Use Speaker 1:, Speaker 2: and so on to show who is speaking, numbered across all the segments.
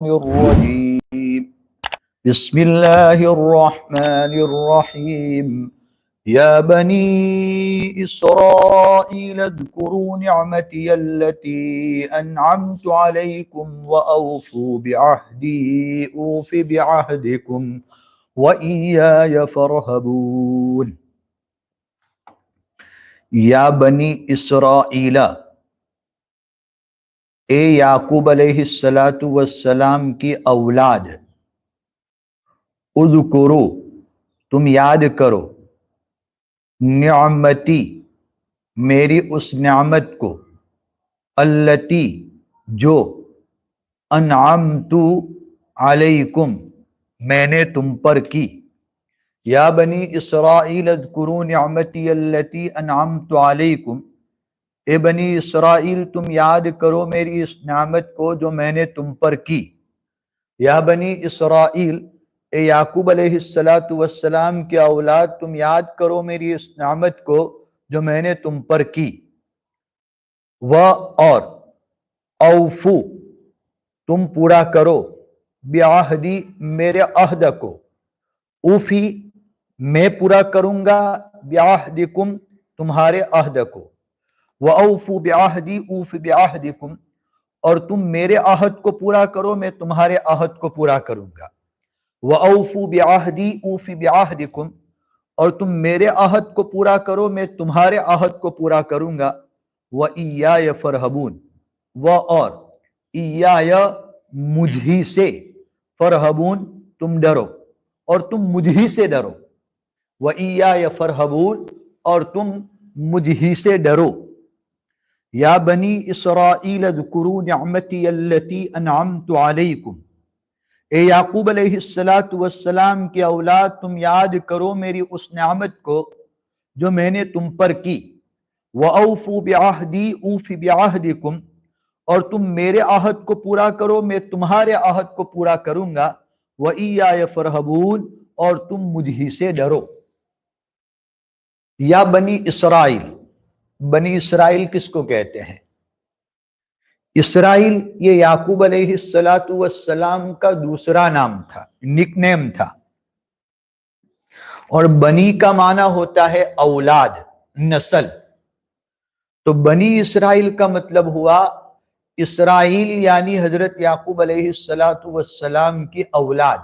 Speaker 1: الرجيم بسم الله الرحمن الرحيم يا بني إسرائيل اذكروا نعمتي التي أنعمت عليكم وأوفوا بعهدي أوف بعهدكم وإياي فارهبون یا بنی اسرائیل، اے یعقوب علیہ السلام کی اولاد، اذکرو تم یاد کرو، نعمتی میری اس نعمت کو، التی جو، انعمت علیکم میں نے تم پر کی، یا بنی اسرائیل اذکروا نعمتی التی انعمت علیکم، اے بنی اسرائیل تم یاد کرو میری اس نعمت کو جو میں نے تم پر کی۔ یا بنی اسرائیل، اے یعقوب علیہ السلام کی اولاد تم یاد کرو میری اس نعمت کو جو میں نے تم پر کی، اور اوفو تم پورا کرو، بعہدی میرے عہد کو، اوفی میں پورا کروں گا، بعہدکم تمہارے عہد کو، وَأَوْفُوا بِعَهْدِي أُوفِ بِعَهْدِكُمْ اور تم میرے عہد کو پورا کرو میں تمہارے عہد کو پورا کروں گا، وَأَوْفُوا بِعَهْدِي أُوفِ بِعَهْدِكُمْ اور تم میرے عہد کو پورا کرو میں تمہارے عہد کو پورا کروں گا، وَإِيَّايَ فَارْهَبُونَ اور ایایا مجھ ہی سے، فرہبون تم ڈرو اور تم مجھ ہی سے ڈرو، وَإِيَّايَ فَارْهَبُونَ اور تم مجھ ہی سے ڈرو۔ یا بنی اسرائیل اذکروا نعمتی التی انعمت علیکم، اے یعقوب علیہ السلام کی اولاد تم یاد کرو میری اس نعمت کو جو میں نے تم پر کی، وَأَوْفُوا بِعَهْدِي أُوفِ بِعَهْدِكُمْ اور تم میرے عہد کو پورا کرو میں تمہارے عہد کو پورا کروں گا، وَإِيَّايَ فَارْهَبُونَ اور تم مجھ ہی سے ڈرو۔ یا بنی اسرائیل، بنی اسرائیل کس کو کہتے ہیں؟ اسرائیل یہ یعقوب علیہ السلام کا دوسرا نام تھا، نک نیم تھا، اور بنی کا معنی ہوتا ہے اولاد، نسل، تو بنی اسرائیل کا مطلب ہوا اسرائیل یعنی حضرت یعقوب علیہ السلام کی اولاد،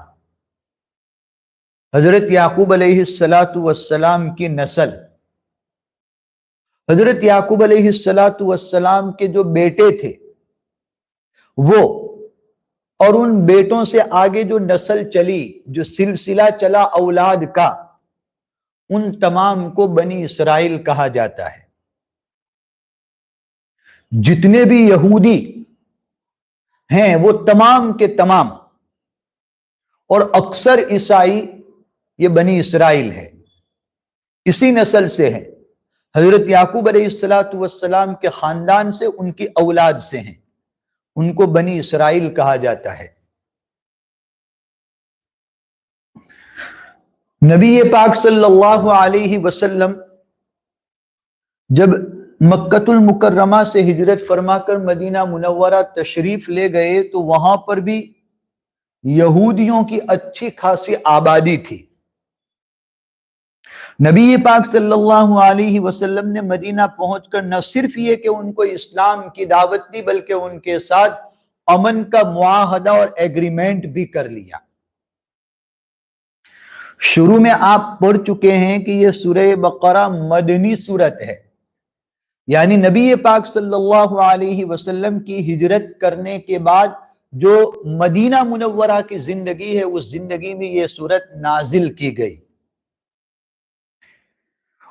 Speaker 1: حضرت یعقوب علیہ السلام کی نسل۔ حضرت یعقوب علیہ السلام کے جو بیٹے تھے وہ، اور ان بیٹوں سے آگے جو نسل چلی، جو سلسلہ چلا اولاد کا، ان تمام کو بنی اسرائیل کہا جاتا ہے۔ جتنے بھی یہودی ہیں وہ تمام کے تمام، اور اکثر عیسائی یہ بنی اسرائیل ہے، اسی نسل سے ہیں، حضرت یعقوب علیہ السلام کے خاندان سے، ان کی اولاد سے ہیں، ان کو بنی اسرائیل کہا جاتا ہے۔ نبی پاک صلی اللہ علیہ وسلم جب مکۃ المکرمہ سے ہجرت فرما کر مدینہ منورہ تشریف لے گئے تو وہاں پر بھی یہودیوں کی اچھی خاصی آبادی تھی۔ نبی پاک صلی اللہ علیہ وسلم نے مدینہ پہنچ کر نہ صرف یہ کہ ان کو اسلام کی دعوت دی بلکہ ان کے ساتھ امن کا معاہدہ اور ایگریمنٹ بھی کر لیا۔ شروع میں آپ پڑھ چکے ہیں کہ یہ سورہ بقرہ مدنی سورت ہے، یعنی نبی پاک صلی اللہ علیہ وسلم کی ہجرت کرنے کے بعد جو مدینہ منورہ کی زندگی ہے اس زندگی میں یہ سورت نازل کی گئی،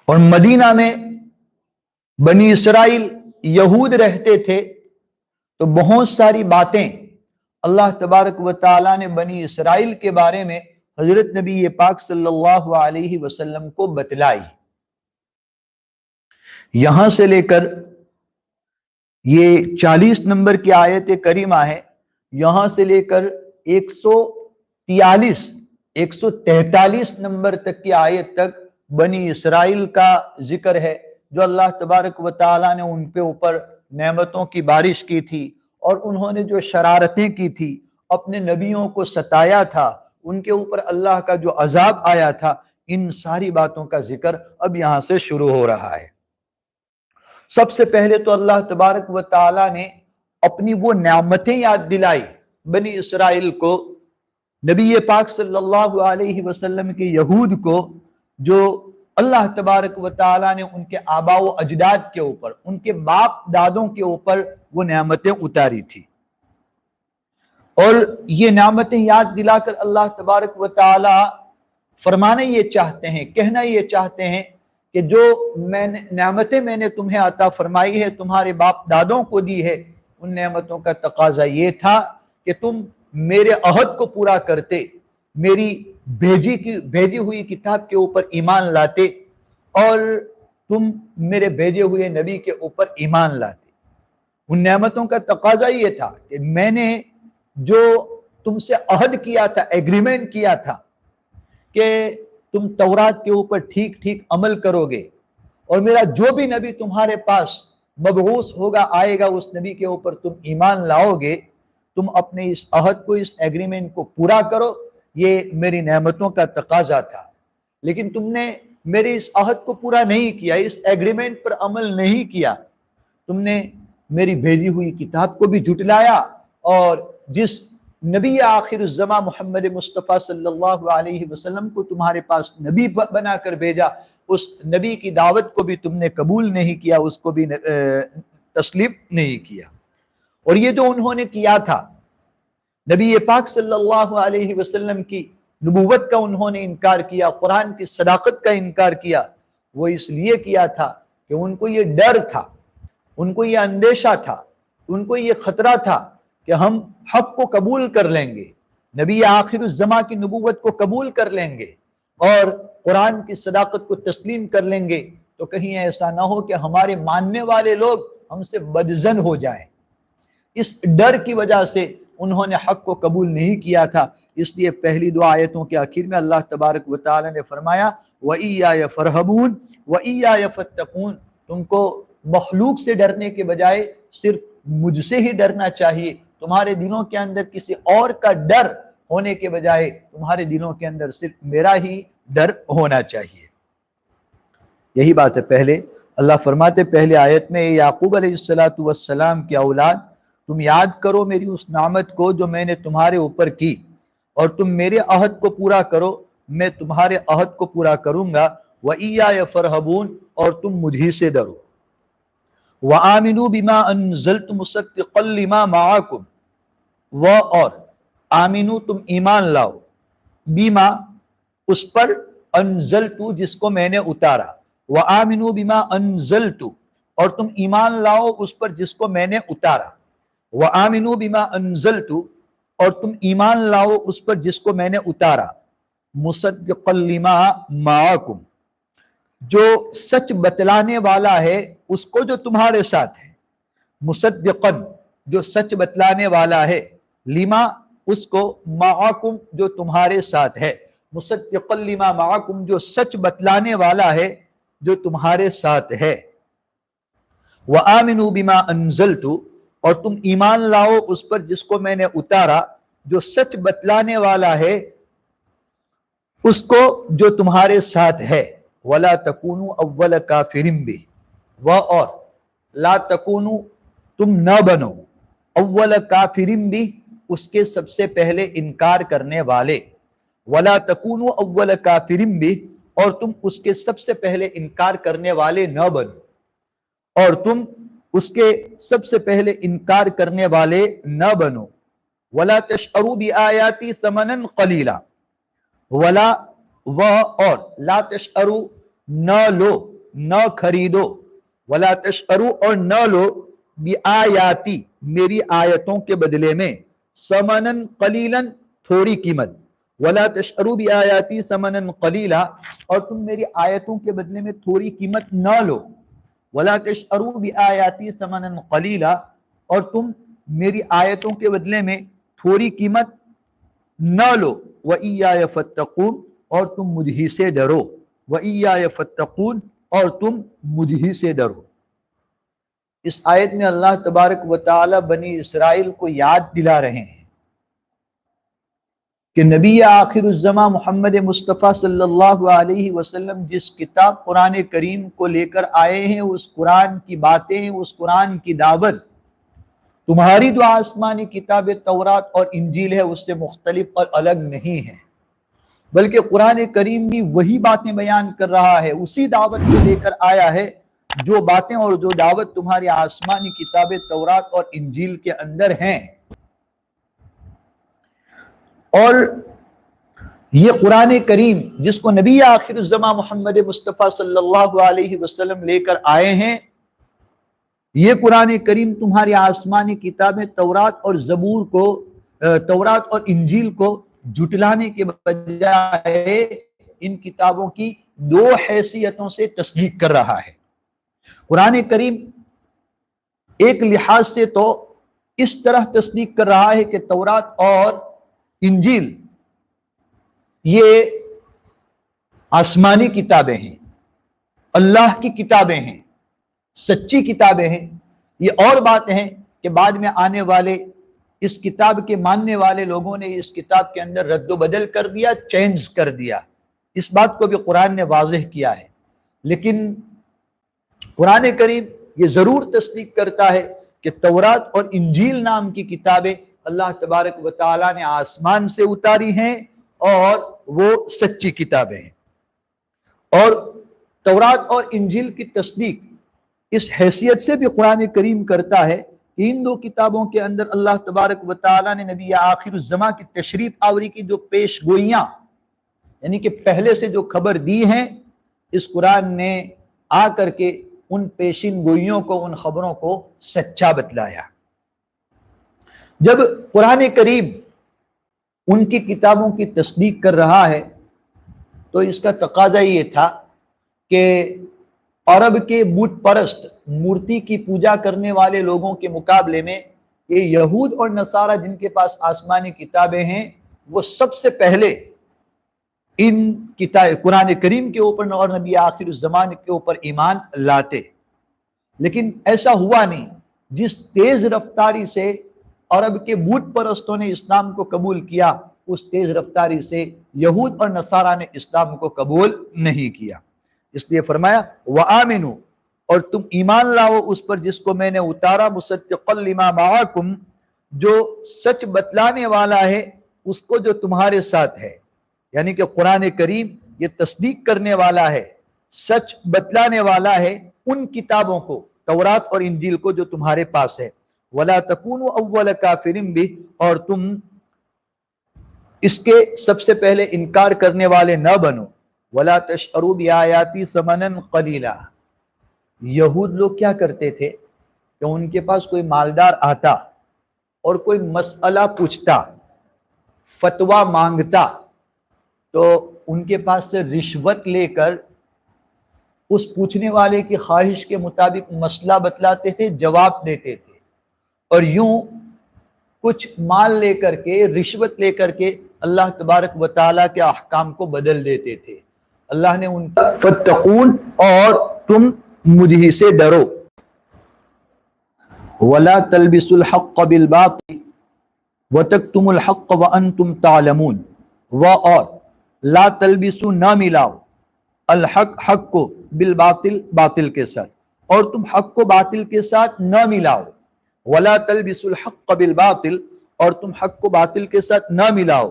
Speaker 1: اور مدینہ میں بنی اسرائیل یہود رہتے تھے، تو بہت ساری باتیں اللہ تبارک و تعالیٰ نے بنی اسرائیل کے بارے میں حضرت نبی پاک صلی اللہ علیہ وسلم کو بتلائی۔ یہاں سے لے کر یہ 40 نمبر کی آیت کریمہ ہے، یہاں سے لے کر 143 نمبر تک کی آیت تک بنی اسرائیل کا ذکر ہے، جو اللہ تبارک و تعالیٰ نے ان کے اوپر نعمتوں کی بارش کی تھی، اور انہوں نے جو شرارتیں کی تھی، اپنے نبیوں کو ستایا تھا، ان کے اوپر اللہ کا جو عذاب آیا تھا، ان ساری باتوں کا ذکر اب یہاں سے شروع ہو رہا ہے۔ سب سے پہلے تو اللہ تبارک و تعالی نے اپنی وہ نعمتیں یاد دلائی بنی اسرائیل کو، نبی پاک صلی اللہ علیہ وسلم کے یہود کو، جو اللہ تبارک و تعالی نے ان کے آباء و اجداد کے اوپر، ان کے باپ دادوں کے اوپر وہ نعمتیں اتاری تھی۔ اور یہ نعمتیں یاد دلا کر اللہ تبارک و تعالی فرمانا یہ چاہتے ہیں، کہنا یہ چاہتے ہیں کہ جو نعمتیں میں نے تمہیں عطا فرمائی ہے، تمہارے باپ دادوں کو دی ہے، ان نعمتوں کا تقاضا یہ تھا کہ تم میرے عہد کو پورا کرتے، میری بھیجی ہوئی کتاب کے اوپر ایمان لاتے، اور تم میرے بھیجے ہوئے نبی کے اوپر ایمان لاتے۔ ان نعمتوں کا تقاضا یہ تھا کہ میں نے جو تم سے عہد کیا تھا، ایگریمنٹ کیا تھا کہ تم تورات کے اوپر ٹھیک ٹھیک عمل کرو گے، اور میرا جو بھی نبی تمہارے پاس مبعوث ہوگا، آئے گا، اس نبی کے اوپر تم ایمان لاؤ گے، تم اپنے اس عہد کو، اس ایگریمنٹ کو پورا کرو، یہ میری نعمتوں کا تقاضا تھا۔ لیکن تم نے میرے اس عہد کو پورا نہیں کیا، اس ایگریمنٹ پر عمل نہیں کیا، تم نے میری بھیجی ہوئی کتاب کو بھی جھٹلایا، اور جس نبی آخر الزمان محمد مصطفیٰ صلی اللہ علیہ وسلم کو تمہارے پاس نبی بنا کر بھیجا، اس نبی کی دعوت کو بھی تم نے قبول نہیں کیا، اس کو بھی تسلیم نہیں کیا۔ اور یہ جو انہوں نے کیا تھا، نبی پاک صلی اللہ علیہ وسلم کی نبوت کا انہوں نے انکار کیا، قرآن کی صداقت کا انکار کیا، وہ اس لیے کیا تھا کہ ان کو یہ ڈر تھا، ان کو یہ اندیشہ تھا، ان کو یہ خطرہ تھا کہ ہم حق کو قبول کر لیں گے، نبی آخر الزمان کی نبوت کو قبول کر لیں گے، اور قرآن کی صداقت کو تسلیم کر لیں گے، تو کہیں ایسا نہ ہو کہ ہمارے ماننے والے لوگ ہم سے بدظن ہو جائیں۔ اس ڈر کی وجہ سے انہوں نے حق کو قبول نہیں کیا تھا۔ اس لیے پہلی دو آیتوں کے آخر میں اللہ تبارک و تعالی نے فرمایا وَإِيَّايَ فَارْهَبُونَ وَإِيَّايَ فَاتَّقُونَ، تم کو مخلوق سے ڈرنے کے بجائے صرف مجھ سے ہی ڈرنا چاہیے، تمہارے دلوں کے اندر کسی اور کا ڈر ہونے کے بجائے تمہارے دلوں کے اندر صرف میرا ہی ڈر ہونا چاہیے۔ یہی بات ہے۔ پہلے اللہ فرماتے پہلے آیت میں، یعقوب علیہ السلام کی اولاد، تم یاد کرو میری اس نعمت کو جو میں نے تمہارے اوپر کی، اور تم میرے عہد کو پورا کرو، میں تمہارے عہد کو پورا کروں گا، وَإِيَّايَ فَارْهَبُونَ، اور تم مجھے سے ڈرو، وَآمِنُوا بِمَا أَنزَلْتُ مُصَدِّقًا لِمَا مَعَكُمْ، اور آمینو تم ایمان لاؤ، بیما اس پر، انزلتو جس کو میں نے اتارا، وآمنوا بما انزلتو، اور تم ایمان لاؤ اس پر جس کو میں نے اتارا، وآمنوا بما انزلتو، اور تم ایمان لاؤ اس پر جس کو میں نے اتارا، مصدقا لما معاکم، جو سچ بتلانے والا ہے اس کو جو تمہارے ساتھ ہے، مصدقاً جو سچ بتلانے والا ہے، لما اس کو، معاکم جو تمہارے ساتھ ہے، مصدقا لما معاکم جو سچ بتلانے والا ہے جو تمہارے ساتھ ہے، وآمنوا بما انزلت، اور تم ایمان لاؤ اس پر جس کو میں نے اتارا، جو سچ بتلانے والا ہے اس کو جو تمہارے ساتھ ہے، ولا تکونوا اول کافر بہ، اور لا تکونوا تم نہ بنو، اول کافر بہ اس کے سب سے پہلے انکار کرنے والے، ولا تکونوا اول کافر بہ، اور تم اس کے سب سے پہلے انکار کرنے والے نہ بنو، اور تم اس کے سب سے پہلے انکار کرنے والے نہ بنو، ولا تشتروا بآیاتی ثمنا قلیلا، ولا اور لا تشتروا نہ لو، نہ خریدو، ولا تشتروا اور نہ لو، بآیاتی میری آیتوں کے بدلے میں، ثمنا قلیلا تھوڑی قیمت، ولا تشتروا بآیاتی ثمنا قلیلا، اور تم میری آیتوں کے بدلے میں تھوڑی قیمت نہ لو، ولا تشتروا بآیاتی ثمنا قلیلا، اور تم میری آیتوں کے بدلے میں تھوڑی قیمت نہ لو، وَإِيَّايَ فَاتَّقُونَ اور تم مجھ ہی سے ڈرو، وَإِيَّايَ فَاتَّقُونَ اور تم مجھ ہی سے ڈرو۔ اس آیت میں اللہ تبارک و تعالی بنی اسرائیل کو یاد دلا رہے ہیں کہ نبی آخر الزماں محمد مصطفیٰ صلی اللہ علیہ وسلم جس کتاب قرآن کریم کو لے کر آئے ہیں، اس قرآن کی باتیں، اس قرآن کی دعوت تمہاری جو آسمانی کتاب تورات اور انجیل ہے اس سے مختلف اور الگ نہیں ہے، بلکہ قرآن کریم بھی وہی باتیں بیان کر رہا ہے، اسی دعوت کو لے کر آیا ہے جو باتیں اور جو دعوت تمہاری آسمانی کتاب تورات اور انجیل کے اندر ہیں۔ اور یہ قرآن کریم جس کو نبی آخر الزماں محمد مصطفیٰ صلی اللہ علیہ وسلم لے کر آئے ہیں، یہ قرآن کریم تمہاری آسمانی کتابیں تورات اور زبور کو، تورات اور انجیل کو جھٹلانے کے بجائے ان کتابوں کی دو حیثیتوں سے تصدیق کر رہا ہے۔ قرآن کریم ایک لحاظ سے تو اس طرح تصدیق کر رہا ہے کہ تورات اور انجیل یہ آسمانی کتابیں ہیں، اللہ کی کتابیں ہیں، سچی کتابیں ہیں۔ یہ اور بات ہے کہ بعد میں آنے والے اس کتاب کے ماننے والے لوگوں نے اس کتاب کے اندر رد و بدل کر دیا، چینج کر دیا، اس بات کو بھی قرآن نے واضح کیا ہے۔ لیکن قرآن کریم یہ ضرور تصدیق کرتا ہے کہ تورات اور انجیل نام کی کتابیں اللہ تبارک و تعالیٰ نے آسمان سے اتاری ہیں اور وہ سچی کتابیں ہیں۔ اور تورات اور انجیل کی تصدیق اس حیثیت سے بھی قرآن کریم کرتا ہے کہ ان دو کتابوں کے اندر اللہ تبارک و تعالیٰ نے نبی آخر الزماں کی تشریف آوری کی جو پیش گوئیاں، یعنی کہ پہلے سے جو خبر دی ہیں، اس قرآن نے آ کر کے ان پیشین گوئیوں کو، ان خبروں کو سچا بتلایا۔ جب قرآن کریم ان کی کتابوں کی تصدیق کر رہا ہے تو اس کا تقاضا یہ تھا کہ عرب کے بت پرست، مورتی کی پوجا کرنے والے لوگوں کے مقابلے میں یہ یہود اور نصارہ جن کے پاس آسمانی کتابیں ہیں، وہ سب سے پہلے ان قرآن کریم کے اوپر اور نبی آخر الزمان کے اوپر ایمان لاتے۔ لیکن ایسا ہوا نہیں۔ جس تیز رفتاری سے عرب کے بت پرستوں نے اسلام کو قبول کیا، اس تیز رفتاری سے یہود اور نصارہ نے اسلام کو قبول نہیں کیا۔ اس لیے فرمایا وَآمِنُوا، اور تم ایمان لاؤ اس پر جس کو میں نے اتارا، مُصَدِّقًا لِمَا مَعَكُمْ، جو سچ بتلانے والا ہے اس کو جو تمہارے ساتھ ہے، یعنی کہ قرآن کریم یہ تصدیق کرنے والا ہے، سچ بتلانے والا ہے ان کتابوں کو، تورات اور انجیل کو جو تمہارے پاس ہے۔ وَلَا تَكُونُوا أَوَّلَ كَافِرٍ بِهِ، اور تم اس کے سب سے پہلے انکار کرنے والے نہ بنو۔ وَلَا تَشْتَرُوا بِآيَاتِي ثَمَنًا قَلِيلًا، یہود لوگ کیا کرتے تھے کہ ان کے پاس کوئی مالدار آتا اور کوئی مسئلہ پوچھتا، فتویٰ مانگتا، تو ان کے پاس سے رشوت لے کر اس پوچھنے والے کی خواہش کے مطابق مسئلہ بتلاتے تھے، جواب دیتے تھے، اور یوں کچھ مال لے کر کے، رشوت لے کر کے اللہ تبارک و تعالیٰ کے احکام کو بدل دیتے تھے۔ اللہ نے ان کا فَاتَّقُونَ، اور تم مجھ سے ڈرو۔ وَلَا تَلْبِسُوا الْحَقَّ بِالْبَاطِلِ وَتَكْتُمُوا الْحَقَّ وَأَنْتُمْ تَعْلَمُونَ، اور لا تلبسوا، نہ ملاؤ، الحق، حق کو، بالباطل، باطل کے ساتھ، اور تم حق کو باطل کے ساتھ نہ ملاؤ۔ وَلَا تَلْبِسُوا الْحَقَّ بِالْبَاطِلِ، اور تم حق کو باطل کے ساتھ نہ ملاؤ۔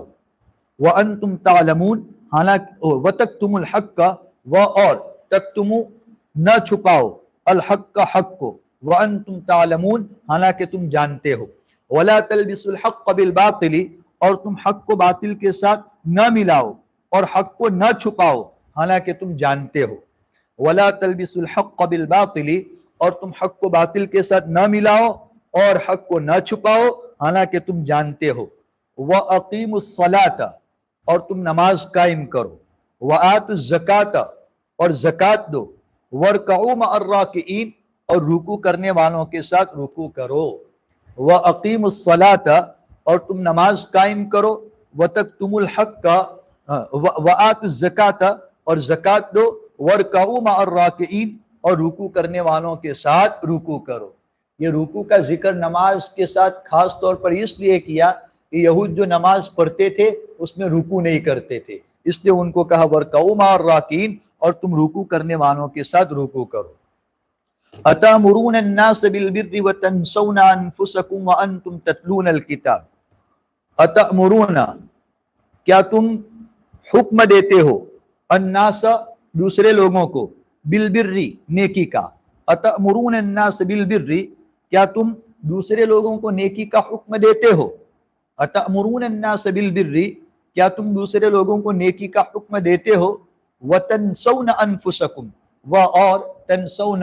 Speaker 1: وَأَنْتُمْ تَعْلَمُونَ، حالانکہ وَتَكْتُمُوا الْحَقَّ، اور تکتمو، نہ چھپاؤ، الحق، حق کو، وَأَنْتُمْ تَعْلَمُونَ، حالانکہ تم جانتے ہو۔ وَلَا تَلْبِسُوا الْحَقَّ بِالْبَاطِلِ، اور تم حق کو باطل کے ساتھ نہ ملاؤ اور حق کو نہ چھپاؤ حالانکہ تم جانتے ہو۔ وَلَا تَلْبِسُوا الْحَقَّ بِالْبَاطِلِ، اور تم حق کو باطل کے ساتھ نہ ملاؤ اور حق کو نہ چھپاؤ حالانکہ تم جانتے ہو۔ وَأَقِيمُوا الصَّلَاةَ، اور تم نماز قائم کرو۔ وَآتُوا الزَّكَاةَ، اور زکوٰۃ دو۔ وَارْكَعُوا مَعَ الرَّاكِعِينَ، اور رکوع کرنے والوں کے ساتھ رکوع کرو۔ وَأَقِيمُوا الصَّلَاةَ، اور تم نماز قائم کرو۔ وَتَكْتُمُوا الْحَقَّ، وَآتُوا الزَّكَاةَ، اور زکوٰۃ دو۔ وَارْكَعُوا مَعَ الرَّاكِعِينَ، اور رکوع کرنے والوں کے ساتھ رکوع کرو۔ یہ رکوع کا ذکر نماز کے ساتھ خاص طور پر اس لیے کیا کہ یہود جو نماز پڑھتے تھے اس میں رکوع نہیں کرتے تھے، اس لیے ان کو کہا ورکعوا مع الراکعین، اور تم رکوع کرنے والوں کے ساتھ رکوع کرو۔ اتامرون الناس بالبر وتنسون انفسکم وانتم تتلون الکتاب، اتامرون کیا تم حکم دیتے ہو، الناس دوسرے لوگوں کو، بالبر نیکی کا، اتامرون الناس بالبر کیا تم دوسرے لوگوں کو نیکی کا حکم دیتے ہو، اتامرون الناس بالبر کیا تم دوسرے لوگوں کو نیکی کا حکم دیتے ہو، وتنسون انفسکم اور تنسون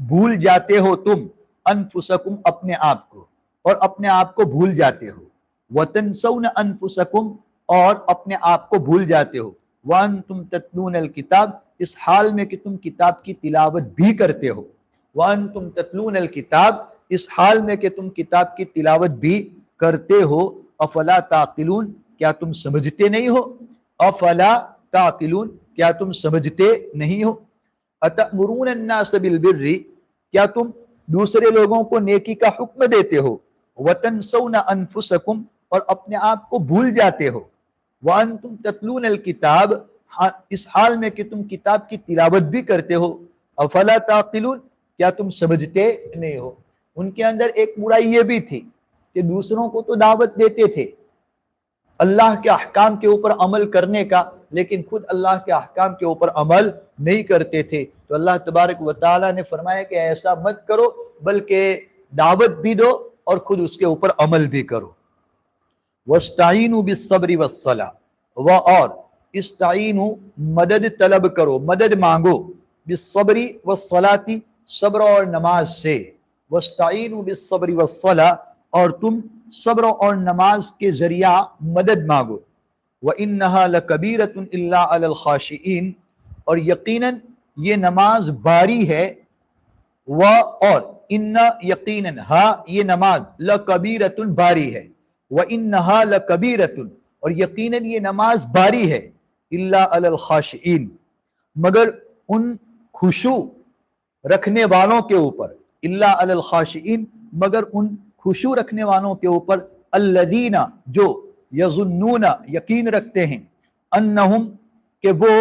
Speaker 1: بھول جاتے ہو تم، انفسکم اپنے آپ کو، اور اپنے آپ کو بھول جاتے ہو، وتنسون انفسکم اور اپنے آپ کو بھول جاتے ہو، وانتم تتلون الکتاب اس حال میں کہ تم کتاب کی تلاوت بھی کرتے ہو، وانتم تتلون الکتاب اس حال میں کہ تم کتاب کی تلاوت بھی کرتے ہو، افلا تعقلون کیا تم سمجھتے نہیں ہو، افلا تعقلون کیا تم سمجھتے نہیں ہو، اتأمرون الناس بالبر کیا تم دوسرے لوگوں کو نیکی کا حکم دیتے ہو، وتنسون انفسکم اور اپنے آپ کو بھول جاتے ہو، وانتم تتلون الکتاب اس حال میں کہ تم کتاب کی تلاوت بھی کرتے ہو، افلا تعقلون کیا تم سمجھتے نہیں ہو۔ ان کے اندر ایک برائی یہ بھی تھی کہ دوسروں کو تو دعوت دیتے تھے اللہ کے احکام کے اوپر عمل کرنے کا، لیکن خود اللہ کے احکام کے اوپر عمل نہیں کرتے تھے، تو اللہ تبارک و تعالیٰ نے فرمایا کہ ایسا مت کرو، بلکہ دعوت بھی دو اور خود اس کے اوپر عمل بھی کرو۔ وَاسْتَعِینُوا بِالصَّبْرِ وَالصَّلَاةِ اور استعینوا مدد طلب کرو، مدد مانگو، بالصبر والصلاة صبر اور نماز سے، وَاسْتَعِینُوا بِالصَّبْرِ وَالصَّلَاةِ اور تم صبر اور نماز کے ذریعہ مدد مانگو، وَإِنَّهَا لَكَبِيرَةٌ إِلَّا عَلَى الْخَاشِعِينَ اور یقیناً یہ نماز باری ہے، اور ان یقیناً ہاں یہ نماز لکبیرۃ باری ہے، وَإِنَّهَا لَكَبِيرَةٌ اور یقیناً یہ نماز باری ہے، إِلَّا عَلَى الْخَاشِعِينَ مگر ان خشوع رکھنے والوں کے اوپر، إِلَّا عَلَى الْخَاشِعِينَ مگر ان خشوع رکھنے والوں کے اوپر، الذین جو یظنون یقین رکھتے ہیں، انہم کہ وہ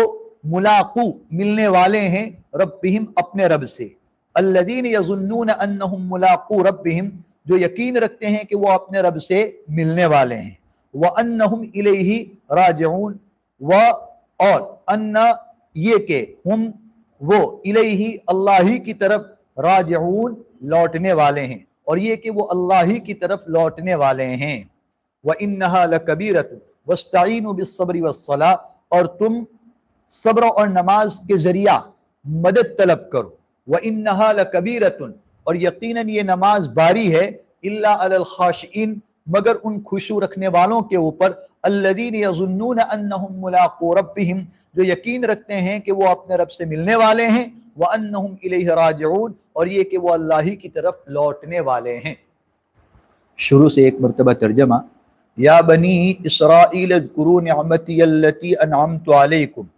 Speaker 1: ملاقو ملنے والے ہیں، ربہم اپنے رب سے، الذین یظنون انہم ملاقو ربہم جو یقین رکھتے ہیں کہ وہ اپنے رب سے ملنے والے ہیں، وانہم الیہ راجعون اور ان یہ کہ ہم وہ الیہ اللہ ہی کی طرف راجعون لوٹنے والے ہیں، اور یہ کہ وہ اللہ ہی کی طرف لوٹنے والے ہیں، وَإِنَّهَا لَكَبِيرَةٌ وَاسْتَعِینُوا بِالصَّبْرِ وَالصَّلَاةِ اور تم صبر اور نماز کے ذریعہ مدد طلب کرو، وَإِنَّهَا لَكَبِيرَةٌ اور یقیناً یہ نماز باری ہے، إِلَّا عَلَى الْخَاشِعِينَ مگر ان خشوع رکھنے والوں کے اوپر، الَّذِينَ يَظُنُّونَ أَنَّهُمْ مُلَاقُو رَبِّهِمْ جو یقین رکھتے ہیں کہ وہ اپنے رب سے ملنے والے ہیں، وَأَنَّهُمْ إِلَيْهِ راجعون اور یہ کہ وہ اللہ ہی کی طرف لوٹنے والے ہیں۔ شروع سے ایک مرتبہ ترجمہ، یا بنی اسرائیل اذکروا نعمتی التی انعمت علیکم،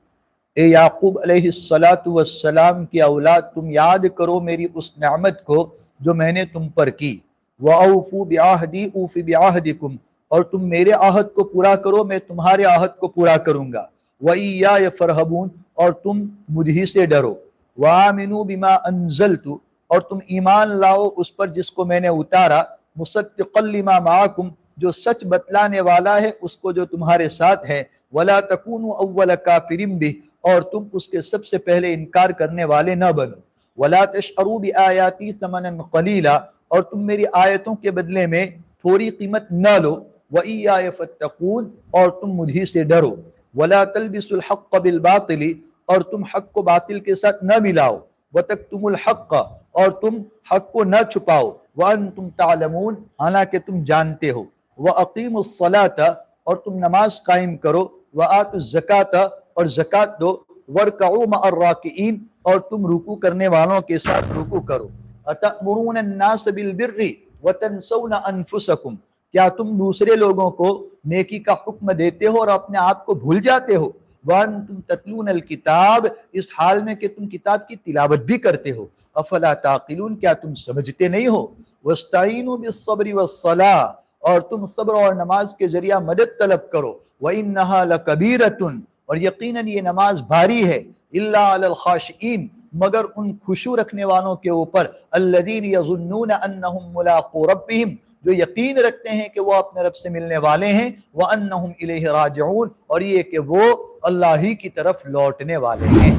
Speaker 1: اے یعقوب علیہ السلام کی اولاد تم یاد کرو میری اس نعمت کو جو میں نے تم پر کی، وَأَوْفُوا بِعَهْدِي أُوفِ بِعَهْدِكُمْ اور تم میرے عہد کو پورا کرو میں تمہارے عہد کو پورا کروں گا، وَإِيَّايَ فَارْهَبُونَ اور تم مجھ ہی سے ڈرو، وَآمِنُوا بِمَا أَنزَلْتُ اور تم ایمان لاؤ اس پر جس کو میں نے اتارا، مُصَدِّقًا لِمَا مَعَكُمْ جو سچ بتلانے والا ہے اس کو جو تمہارے ساتھ ہے، وَلَا تَكُونُوا أَوَّلَ كَافِرٍ بِهِ اور تم اس کے سب سے پہلے انکار کرنے والے نہ بنو، وَلَا تَشْتَرُوا بِآيَاتِي ثَمَنًا قَلِيلًا اور تم میری آیتوں کے بدلے میں تھوڑی قیمت نہ لو، وَإِيَّايَ فَاتَّقُونَ اور تم مجھ سے ڈرو، وَلَا تَلْبِسُوا الْحَقَّ بِالْبَاطِلِ اور تم حق کو باطل کے ساتھ نہ ملاؤ، وَتَكْتُمُوا الْحَقَّ اور تم حق کو نہ چھپاؤ، وَأَنْتُمْ تَعْلَمُونَ حالانکہ تم جانتے ہو، وَأَقِيمُوا الصَّلَاةَ اور تم نماز قائم کرو، وَآتُوا الزَّكَاةَ اور زکوٰۃ دو، وَارْكَعُوا مَعَ الرَّاكِعِينَ اور تم رکوع کرنے والوں کے ساتھ رکوع کرو، أَتَأْمُرُونَ النَّاسَ بِالْبِرِّ وَتَنْسَوْنَ أَنفُسَكُمْ کیا تم دوسرے لوگوں کو نیکی کا حکم دیتے ہو اور اپنے آپ کو بھول جاتے ہو، وَأَنْتُمْ تَتْلُونَ الْكِتَابَ اس حال میں کہ تم کتاب کی تلاوت بھی کرتے ہو، أَفَلَا تَعْقِلُونَ کیا تم سمجھتے نہیں ہو، وَاسْتَعِینُوا بِالصَّبْرِ وَالصَّلَاةِ اور تم صبر اور نماز کے ذریعہ مدد طلب کرو وَإِنَّهَا لَكَبِيرَةٌ اور یقیناً یہ نماز بھاری ہے إِلَّا عَلَى الْخَاشِئِينَ مگر ان خشوع رکھنے والوں کے اوپر الذین یظنون انہم ملاقو ربہم جو یقین رکھتے ہیں کہ وہ اپنے رب سے ملنے والے ہیں وانہم الیہ راجعون اور یہ کہ وہ اللہ ہی کی طرف لوٹنے والے ہیں۔